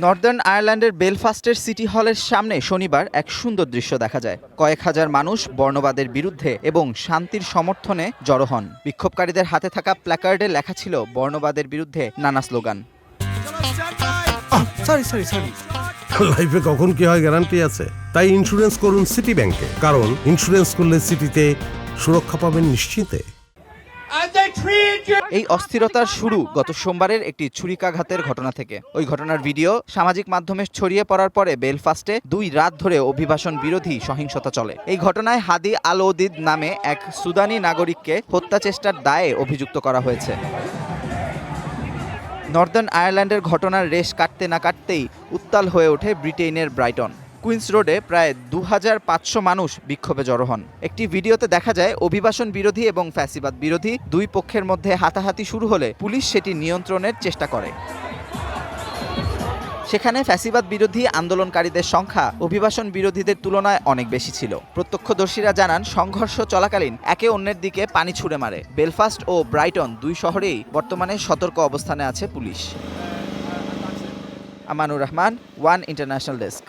Northern আয়ারল্যান্ডের বেলফাস্টের city হলের সামনে শনিবার এক সুন্দর দৃশ্য দেখা যায়। কয়েক হাজার মানুষ বর্ণবাদের বিরুদ্ধে এবং শান্তির সমর্থনে জড়ো হন। বিক্ষোভকারীদের হাতে থাকা প্ল্যাকার্ডে লেখা ছিল বর্ণবাদের বিরুদ্ধে নানা স্লোগান। লাইফে কখন কি হয় গ্যারান্টি আছে, তাই ইন্স্যুরেন্স করুন সিটি ব্যাংকে, কারণ ইন্স্যুরেন্স করলে সিটিতে সুরক্ষা পাবেন নিশ্চিতে। এই অস্থিরতার শুরু গত সোমবারের একটি ছুরিকাঘাতের ঘটনা থেকে। ওই ঘটনার ভিডিও সামাজিক মাধ্যমে ছড়িয়ে পড়ার পরে বেলফাস্টে 2 রাত ধরে অভিবাসন বিরোধী সহিংসতা চলে। এই ঘটনায় হাদি আল ওদিদ নামে এক সুদানি নাগরিককে হত্যা চেষ্টার দায়ে অভিযুক্ত করা হয়েছে। নর্দার্ন আয়ারল্যান্ডের ঘটনার রেশ কাটতে না কাটতেই উত্তাল হয়ে ওঠে ব্রিটেনের ব্রাইটন। কুইন্স রোডে প্রায় 2500 মানুষ বিক্ষোভে জড়ো হন। একটি ভিডিওতে দেখা যায় অভিবাসন বিরোধী এবং ফ্যাসিবাদ বিরোধী দুই পক্ষের মধ্যে হাতাহাতি শুরু হলে পুলিশ সেটি নিয়ন্ত্রণের চেষ্টা করে। সেখানে ফ্যাসিবাদ বিরোধী আন্দোলনকারীদের সংখ্যা অভিবাসন বিরোধীদের তুলনায় অনেক বেশি ছিল। প্রত্যক্ষদর্শীরা জানান সংঘর্ষ চলাকালীন একে অন্যের দিকে পানি ছুড়ে মারে। বেলফাস্ট ও ব্রাইটন দুই শহরেই বর্তমানে সতর্ক অবস্থানে আছে police. Amanur Rahman, one international desk.